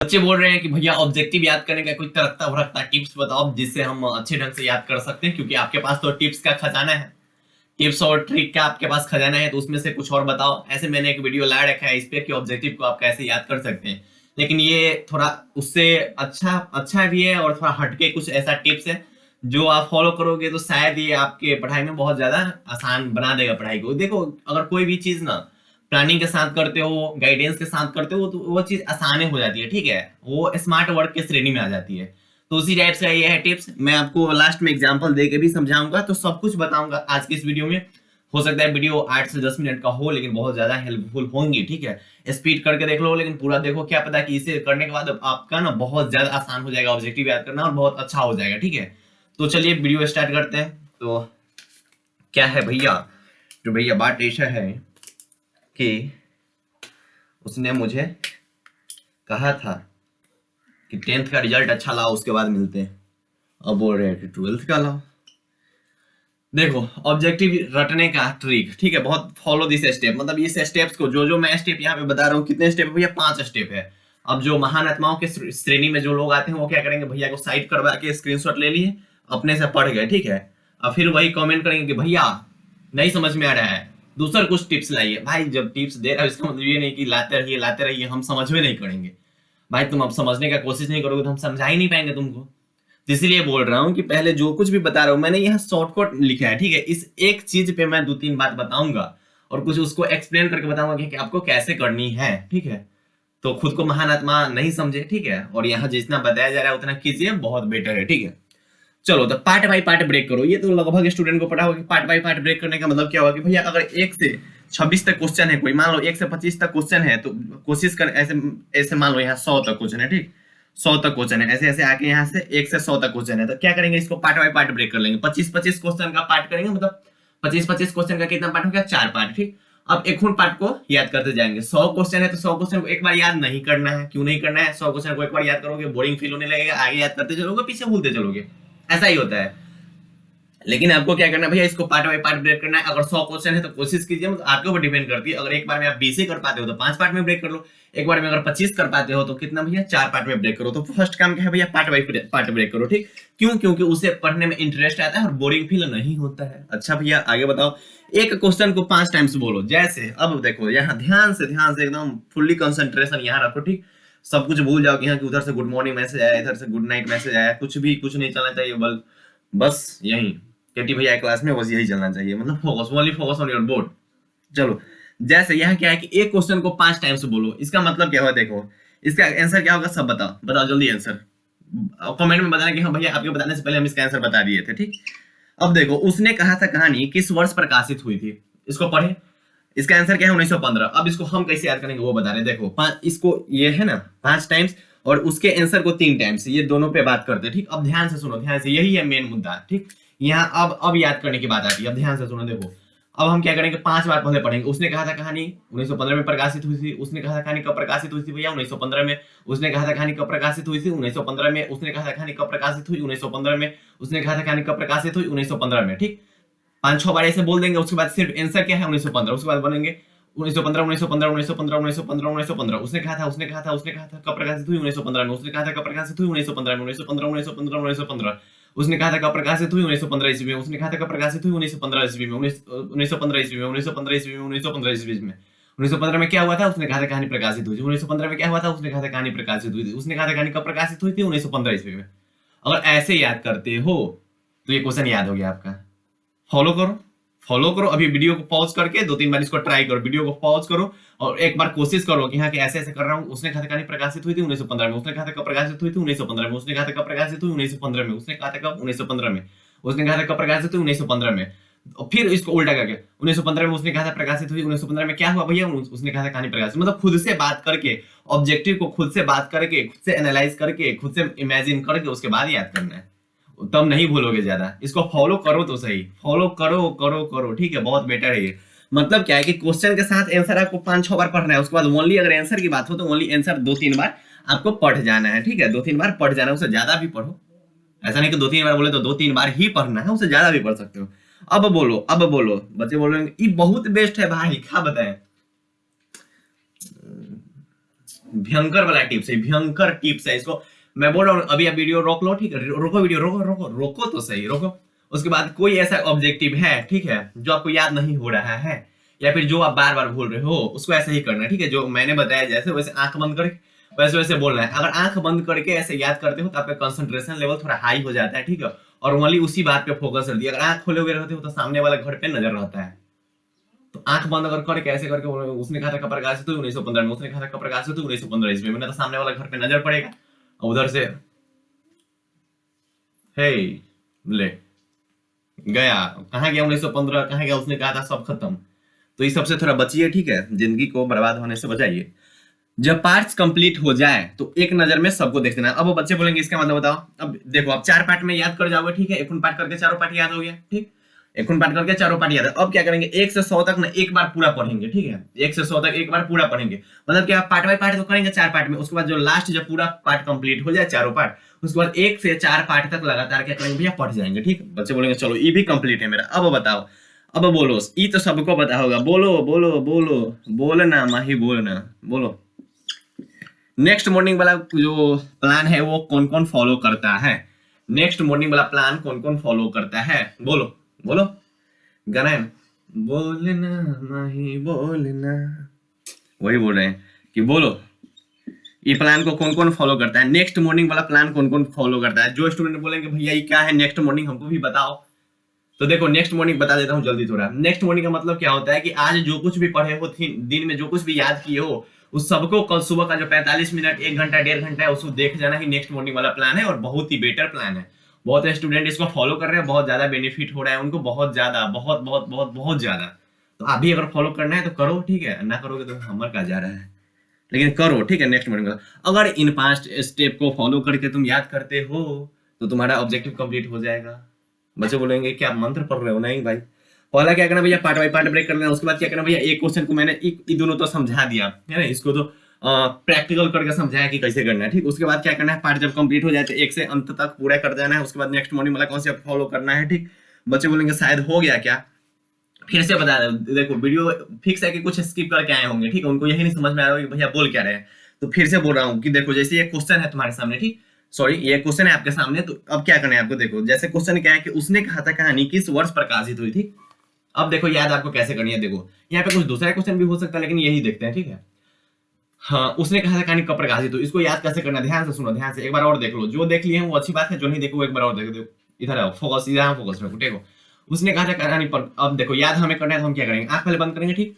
बच्चे बोल रहे हैं कि भैया ऑब्जेक्टिव याद करने का कोई तड़कता भड़कता टिप्स बताओ जिससे हम अच्छे ढंग से याद कर सकते हैं, क्योंकि आपके पास तो टिप्स का खजाना है, टिप्स और ट्रिक का आपके पास खजाना है, तो उसमें से कुछ और बताओ। ऐसे मैंने एक वीडियो ला रखा है इस पे कि ऑब्जेक्टिव को आप कैसे याद कर सकते हैं, लेकिन ये थोड़ा उससे अच्छा अच्छा भी है और थोड़ा हटके कुछ ऐसा टिप्स है जो आप फॉलो करोगे तो शायद ये आपके पढ़ाई में बहुत ज्यादा आसान बना देगा पढ़ाई को। देखो, अगर कोई भी चीज ना प्लानिंग के साथ करते हो, गाइडेंस के साथ करते हो, तो वो चीज आसान हो जाती है, ठीक है, वो स्मार्ट वर्क के श्रेणी में आ जाती है। तो उसी टाइप से ये है टिप्स। मैं आपको लास्ट में एग्जांपल दे के भी समझाऊंगा, तो सब कुछ बताऊंगा आज की इस वीडियो में। हो सकता है वीडियो 8 से 10 मिनट का हो, लेकिन बहुत ज्यादा हेल्पफुल होंगी, ठीक है। स्पीड करके देख लो, लेकिन पूरा देखो, क्या पता कि इसे करने के बाद आपका ना बहुत ज्यादा आसान हो जाएगा ऑब्जेक्टिव याद करना और बहुत अच्छा हो जाएगा, ठीक है। तो चलिए वीडियो स्टार्ट करते हैं। तो क्या है भैया, जो भैया बात ऐसा है कि उसने मुझे कहा था कि 10th का रिजल्ट अच्छा लाओ, उसके बाद मिलते हैं। अब बोल रहे हैं कि 12th का लाओ। देखो, ऑब्जेक्टिव रटने का ट्रिक, ठीक है, बहुत फॉलो दिस स्टेप, मतलब इस स्टेप्स को जो मैं स्टेप यहाँ पे बता रहा हूँ, कितने स्टेप है भैया? 5 स्टेप है। अब जो महान आत्माओं के श्रेणी में जो लोग आते हैं वो क्या करेंगे, भैया को साइड करवा के स्क्रीनशॉट ले लिए, अपने से पढ़ गए, ठीक है। अब फिर वही कमेंट करेंगे कि भैया नहीं समझ में आ रहा है, दूसरा कुछ टिप्स लाइए। भाई जब टिप्स दे रहा है इसका मतलब ये नहीं कि लाते रहिए, हम समझ में नहीं करेंगे। भाई तुम अब समझने का कोशिश नहीं करोगे तो हम समझा ही नहीं पाएंगे तुमको। तो इसलिए बोल रहा हूँ कि पहले जो कुछ भी बता रहा हूँ मैंने यहाँ शॉर्टकट लिखा है, ठीक है। इस एक चीज पे मैं 2-3 बात बताऊंगा और कुछ उसको एक्सप्लेन करके बताऊंगा कि आपको कैसे करनी है, ठीक है। तो खुद को महान आत्मा नहीं समझे, ठीक है, और यहाँ जितना बताया जा रहा है उतना कीजिए, बहुत बेटर है, ठीक है। चलो, तो पार्ट बाय पार्ट ब्रेक करो। ये तो लगभग स्टूडेंट को पता होगा कि पार्ट बाय पार्ट ब्रेक करने का मतलब क्या होगा कि भैया अगर 1 से 26 तक क्वेश्चन है, कोई मान लो 1 से 25 तक क्वेश्चन है, तो कोशिश कर ऐसे ऐसे मान लो यहाँ 100 तक क्वेश्चन है, ठीक, 100 तक क्वेश्चन है, ऐसे ऐसे आके यहाँ से 1 से 100 तक क्वेश्चन है, तो क्या करेंगे, इसको पार्ट बाय पार्ट ब्रेक कर लेंगे। 25-25 क्वेश्चन का पार्ट करेंगे, मतलब 25-25 क्वेश्चन का कितना पार्ट हो गया? 4 पार्ट, ठीक। अब एक पार्ट को याद करते जाएंगे। 100 क्वेश्चन है तो 100 क्वेश्चन को एक बार याद नहीं करना है। क्यों नहीं करना है? 100 क्वेश्चन को एक बार याद करोगे बोरिंग फील होने लगेगा, आगे याद करते चलोगे, पीछे भूलते चलोगे, ऐसा ही होता है। लेकिन आपको क्या करना है भैया, इसको पार्ट बाय पार्ट ब्रेक करना है। अगर 100 क्वेश्चन है तो कोशिश कीजिए, मतलब आपके ऊपर डिपेंड करती है। अगर एक बार में आप 20 ही कर पाते हो तो 5 पार्ट में ब्रेक कर लो। एक बार में अगर 25 कर पाते हो तो कितना भैया? 4 पार्ट में ब्रेक करो। तो फर्स्ट काम क्या है भैया? पार्ट बाय पार्ट ब्रेक करो, ठीक। क्यों? क्योंकि उसे पढ़ने में इंटरेस्ट आता है और बोरिंग फील नहीं होता है। अच्छा भैया आगे बताओ। एक क्वेश्चन को 5 टाइम्स बोलो। जैसे अब देखो, यहाँ ध्यान से एकदम फुल्ली कंसंट्रेशन यहाँ रखो, ठीक। सब कुछ भूल जाओ कि यहाँ की उधर से गुड मॉर्निंग मैसेज आया, इधर से गुड नाइट मैसेज आया, कुछ नहीं चलना चाहिए, बस यही केटी भैया क्लास में बस यही चलना चाहिए, मतलब focus, only focus on your board. चलो, जैसे यहाँ क्या है कि एक क्वेश्चन को 5 टाइम्स बोलो। इसका मतलब क्या हुआ? देखो, इसका आंसर क्या होगा, सब बताओ जल्दी आंसर कमेंट में बताना कि हाँ भैया आपके बताने से पहले हम इसका आंसर बता दिए थे, ठीक। अब देखो, उसने कहा था कहानी किस वर्ष प्रकाशित हुई थी, इसको पढ़े। इसका आंसर क्या है? 1915। अब इसको हम कैसे याद करेंगे वो बता रहे। देखो, इसको ये है ना 5 टाइम्स और उसके आंसर को 3 टाइम्स, ये दोनों पे बात करते हैं, ठीक। अब ध्यान से सुनो, ध्यान से, यही है मेन मुद्दा, ठीक। यहाँ अब याद करने की बात आती है। अब ध्यान से सुनो, देखो अब हम क्या करेंगे, 5 बार पहले पढ़ेंगे। उसने कहा था कहानी 1915 में प्रकाशित हुई थी। उसने कहा था कहानी कब प्रकाशित हुई थी भैया? 1915 में। उसने कहा था कहानी कब प्रकाशित हुई थी? 1915 में। उसने कहा था कहानी कब प्रकाशित हुई? 1915 में। उसने कहा था कहानी कब प्रकाशित हुई? 1915 में, ठीक। 5-6 बार ऐसे बोल देंगे, उसके बाद सिर्फ आंसर क्या है? 1915। उसके बाद बोलेंगे 1915 1915 1915 1915 1915। उसने कहा था कब प्रकाशित हुई? 1915 में। उसने कहा था कब प्रकाशित हुई? 1915 में। 1915 1915 1915। उसने कहा था कब प्रकाशित हुई? 1915 ईस्वी में। उसने कहा था कब प्रकाशित हुई? 1915 ईस्वी में। 1915 ईस्वी में। 1915 ईस्वी में। 1915 ईस्वी में। 1915 में क्या हुआ था? उसने कहा था कहानी प्रकाशित हुई थी। 1915 में क्या हुआ था? उसने कहा था कहानी प्रकाशित हुई थी। उसने कहा था कहानी कब प्रकाशित हुई थी? 1915 ईस्वी में। अगर ऐसे याद करते हो तो ये क्वेश्चन याद हो गया आपका। फॉलो करो अभी वीडियो को पॉज करके 2-3 बार इसको ट्राई करो। वीडियो को पॉज करो और एक बार कोशिश करो कि हाँ कि ऐसे ऐसे कर रहा हूँ। उसने कहा था कहानी प्रकाशित हुई थी 1915 में। उसने कहा था कब प्रकाशित हुई थी? 1915 में। उसने कहा था कब प्रकाशित हुई? 1915 में। उसने कहा था कब? 1915 में। उसने कहा था कब प्रकाशित हुई? 1915 में। फिर इसको उल्टा करके 1915 में उसने कहा था प्रकाशित हुई। 1915 में क्या हुआ भैया? उसने कहा था कहानी प्रकाशित। मतलब खुद से बात करके, ऑब्जेक्टिव को खुद से बात करके, खुद से एनालाइज करके, खुद से इमेजिन करके उसके बाद याद करना है, तब नहीं भूलोगे ज्यादा। इसको फॉलो करो तो सही, फॉलो करो, ठीक है, बहुत बेटर है ये। मतलब क्या है कि क्वेश्चन के साथ आंसर आपको 5-6 बार पढ़ना है। उसके बाद ओनली अगर आंसर की बात हो तो ओनली आंसर 2-3 बार आपको पढ़ जाना है, ठीक है। 2-3 बार पढ़ जाना है, उससे ज्यादा भी पढ़ो। ऐसा नहीं कि 2-3 बार बोले तो 2-3 बार ही पढ़ना है, उससे ज्यादा भी पढ़ सकते हो। अब बोलो, बच्चे बोल रहे हैं ये बहुत बेस्ट है भाई, क्या बताएं। भयंकर वाला टिप्स है, भयंकर टिप्स है। इसको मैं बोल रहा हूँ, अभी आप वीडियो रोक लो, ठीक है, रोको वीडियो, रोको रोको रोको तो सही, रोको। उसके बाद कोई ऐसा ऑब्जेक्टिव है, ठीक है, जो आपको याद नहीं हो रहा है या फिर जो आप बार बार भूल रहे हो, उसको ऐसे ही करना है, ठीक है। जो मैंने बताया जैसे वैसे आंख बंद करके वैसे वैसे बोलना है। अगर आंख बंद करके ऐसे याद करते हो तो आपका कंसंट्रेशन लेवल थोड़ा हाई हो जाता है, ठीक है, और ओनली उसी बात पे फोकस रहती है। अगर आंख खोले हुए रहते हो तो सामने वाला घर पे नजर रहता है। तो आंख बंद अगर करके ऐसे करके उसने कहा था कप्रकाशित हुई 1915 में, उसने कहा था कप्रकाशित हुई 1915 ईस्वी में, तो सामने वाला घर पे नजर पड़ेगा और उधर से हे ले गया, कहाँ गया 1915, कहाँ गया उसने कहा था, सब खत्म। तो इस सबसे थोड़ा बचिए, ठीक है, जिंदगी को बर्बाद होने से बचाइए। जब पार्ट्स कंप्लीट हो जाए तो एक नजर में सबको देख देना। अब वो बच्चे बोलेंगे इसका मतलब बताओ। अब देखो, आप 4 पार्ट में याद कर जाओगे, ठीक है, एक पार्ट करके चारों पार्ट याद हो गया, ठीक, एक पार्ट करके चारों पार्ट याद है। अब क्या करेंगे, 1 से 100 तक ना एक बार पूरा पढ़ेंगे, ठीक है, 1 से 100 तक एक बार पूरा पढ़ेंगे। मतलब क्या, पार्ट बाय पार्ट तो करेंगे 4 पार्ट में, उसके बाद जो लास्ट जब पूरा पार्ट कंप्लीट हो जाए चारों पार्ट, उसके बाद 1 से 4 पार्ट तक लगातार क्या करेंगे भैया, पढ़ जाएंगे, ठीक। बच्चे बोलेंगे चलो ये भी कंप्लीट है मेरा। अब बताओ, अब बोलो, ये तो सबको पता होगा, बोलो बोलो बोलो, बोलना माही बोलना, बोलो। नेक्स्ट मॉर्निंग वाला जो प्लान है वो कौन कौन फॉलो करता है? नेक्स्ट मॉर्निंग वाला प्लान कौन कौन फॉलो करता है? बोलो बोलो, गाना है, बोलना माही बोलना, वही बोल रहे हैं कि बोलो, ये प्लान को कौन कौन फॉलो करता है? नेक्स्ट मॉर्निंग वाला प्लान कौन कौन फॉलो करता है? जो स्टूडेंट बोलेंगे भैया ये क्या है नेक्स्ट मॉर्निंग, हमको भी बताओ। तो देखो, नेक्स्ट मॉर्निंग बता देता हूँ जल्दी थोड़ा। नेक्स्ट मॉर्निंग का मतलब क्या होता है कि आज जो कुछ भी पढ़े हो, दिन में जो कुछ भी याद किए हो, उस सबको कल सुबह का जो 45 मिनट, 1 घंटा, 1.5 घंटा है, उसको देख जाना ही नेक्स्ट मॉर्निंग वाला प्लान है। और बहुत ही बेटर प्लान है, बहुत स्टूडेंट इसको फॉलो कर रहे हैं, बहुत ज्यादा बेनिफिट हो रहा है उनको, बहुत ज्यादा, बहुत बहुत बहुत बहुत ज्यादा। तो आप भी अगर फॉलो करना है तो करो, ठीक है, ना करोगे तो हमर का जा रहा है, लेकिन करो, ठीक है। नेक्स्ट मॉर्निंग का अगर इन 5 स्टेप को फॉलो करके तुम याद करते हो तो तुम्हारा ऑब्जेक्टिव कंप्लीट हो जाएगा। बच्चे बोलेंगे क्या मंत्र पढ़ रहे हो? नहीं भाई, पहला क्या करना भैया, पार्ट बाय पार्ट ब्रेक कर लेना। उसके बाद क्या करना भैया, एक क्वेश्चन को मैंने ये दोनों तो समझा दिया है ना, इसको तो प्रैक्टिकल करके समझाया कि कैसे करना है, ठीक। उसके बाद क्या करना है, पार्ट जब कंप्लीट हो जाए तो एक से अंत तक पूरा कर देना है। उसके बाद नेक्स्ट मॉर्निंग वाला कॉन्सेप्ट फॉलो करना है, ठीक। बच्चे बोलेंगे शायद हो गया क्या, फिर से बता दो। देखो, वीडियो फिक्स है कि कुछ स्किप करके आए होंगे, ठीक है, उनको यही नहीं समझ में आ रहा है कि भैया बोल क्या रहे हैं। तो फिर से बोल रहा हूँ कि देखो, जैसे ये क्वेश्चन है तुम्हारे सामने, ठीक, सॉरी ये क्वेश्चन है आपके सामने, तो अब क्या करना है आपको। देखो, जैसे क्वेश्चन क्या है कि उसने कहा था कहानी किस वर्ष प्रकाशित हुई थी। अब देखो याद आपको कैसे करनी है। देखो, यहाँ पे कुछ दूसरा क्वेश्चन भी हो सकता है, लेकिन यही देखते हैं, ठीक है। हाँ, उसने कहा था कहानी कब प्रकाशित हुई, इसको याद कैसे करना, ध्यान से सुनो, ध्यान से एक बार और देख लो। जो देख लिए हैं वो अच्छी बात है, जो नहीं देखो वो एक बार और देख दो। इधर आओ, फोकस, इधर फोकस रखो, देखो। उसने कहा था कहानी पर, अब देखो याद हमें करना है तो हम क्या करेंगे, आंख पहले बंद करेंगे, ठीक।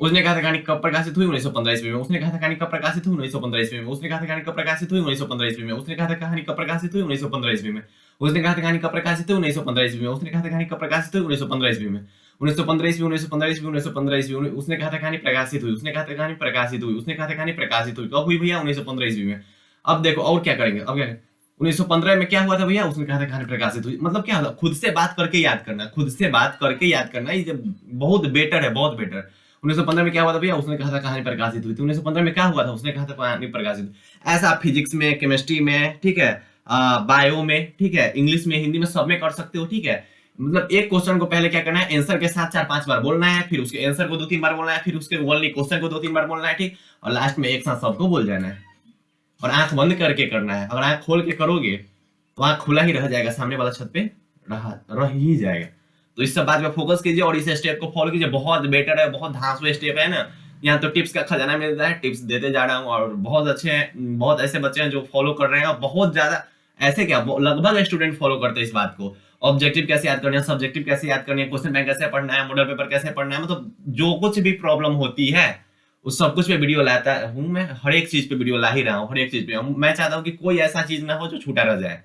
उसने कहा था कहानी कब प्रकाशित हुई 1915 ईस्वी में। उसने कहा था कहानी कब प्रकाशित हुई 1915 ईस्वी में। उसने कहा था कहानी कब प्रकाशित हुई 1915 ईस्वी में। उसने कहा था कहानी कब प्रकाशित हुई 1915 ईस्वी में। उसने कहा था कहानी कब प्रकाशित हुई 1915 ईस्वी में। उसने कहा था कहानी कब प्रकाशित हुई 1915 ईस्वी में। 1915 ईस्वी, 1915 ईस्वी, 1915 ईस्वी। उसने कहा था कहानी प्रकाशित हुई, उसने कहा था कहानी प्रकाशित हुई, उसने कहा था कहानी प्रकाशित हुई। कब हुई भैया, 1915 ईस्वी में। अब देखो और क्या करेंगे, अब क्या 1915 में क्या हुआ था भैया, उसने कहा था कहानी प्रकाशित हुई। मतलब क्या होता, खुद से बात करके याद करना, खुद से बात करके याद करना, ये बहुत बेटर है, बहुत बेटर। 1915 में क्या हुआ था भैया, उसने कहा था कहानी प्रकाशित हुई थी। 1915 में क्या हुआ था, उसने कहा था कहानी प्रकाशित। ऐसा आप फिजिक्स में, केमिस्ट्री में, ठीक है, बायो में, ठीक है, इंग्लिश में, हिंदी में, सब में कर सकते हो, ठीक है। मतलब एक क्वेश्चन को पहले क्या करना है, आंसर के साथ 4-5 बार बोलना है, फिर उसके आंसर को 2-3 बार बोलना है, फिर उसके ओनली क्वेश्चन को 2-3 बार बोलना है, ठीक। और लास्ट में एक साथ सबको बोल जाना है और आंख बंद करके करना है। अगर आंख खोल के करोगे तो आंख खुला ही रह जाएगा, सामने वाला छत पे रह ही जाएगा। तो इस सब बात पे फोकस कीजिए और इस स्टेप को फॉलो कीजिए, बहुत बेटर है, बहुत धांसू स्टेप है ना। यहाँ तो टिप्स का खजाना मिलता है, टिप्स देते जा रहा हूँ और बहुत अच्छे हैं, बहुत ऐसे बच्चे हैं जो फॉलो कर रहे हैं और बहुत ज्यादा ऐसे क्या लगभग स्टूडेंट फॉलो करते हैं इस बात को। ऑब्जेक्टिव कैसे याद करना है, सब्जेक्टिव कैसे याद करनी है, क्वेश्चन बैंक कैसे पढ़ना है, मॉडल पेपर कैसे पढ़ना है, मतलब जो कुछ भी प्रॉब्लम होती है उस सब कुछ पे वीडियो लाता हूँ मैं, हर एक चीज पे वीडियो ला ही रहा हूँ, हर एक चीज पे। मैं चाहता हूँ कि कोई ऐसा चीज ना हो जो छूटा रह जाए,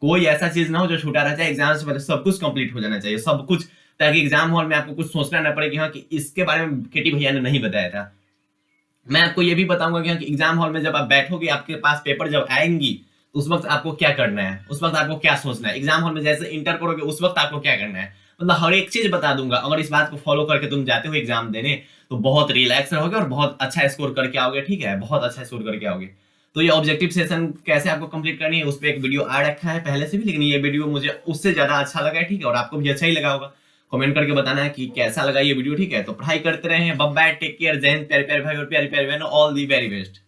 कोई ऐसा चीज ना हो जो छूटा रह जाए। एग्जाम से पहले सब कुछ कंप्लीट हो जाना चाहिए, सब कुछ, ताकि एग्जाम हॉल में आपको कुछ सोचना ना पड़े कि हाँ कि इसके बारे में केटी भैया ने नहीं बताया था। मैं आपको ये भी बताऊंगा कि एग्जाम हॉल में जब आप बैठोगे, आपके पास पेपर जब आएंगी तो उस वक्त आपको क्या करना है, उस वक्त आपको क्या सोचना है। एग्जाम हॉल में जैसे इंटर करोगे उस वक्त आपको क्या करना है, मतलब हर एक चीज बता दूंगा। अगर इस बात को फॉलो करके तुम जाते हो एग्जाम देने तो बहुत रिलैक्स रहोगे और बहुत अच्छा स्कोर करके आओगे, ठीक है, बहुत अच्छा स्कोर करके आओगे। तो ये ऑब्जेक्टिव सेशन कैसे आपको कंप्लीट करनी है उस पर एक वीडियो आ रखा है पहले से भी, लेकिन ये वीडियो मुझे उससे ज्यादा अच्छा लगा है, ठीक है, और आपको भी अच्छा ही लगा होगा। कमेंट करके बताना है कि कैसा लगा ये वीडियो, ठीक है। तो पढ़ाई करते रहे, बाय बाय, टेक केयर, जय हिंद, प्यारे प्यारे भाई और प्यारी प्यारी बहनों, ऑल दी वेरी बेस्ट।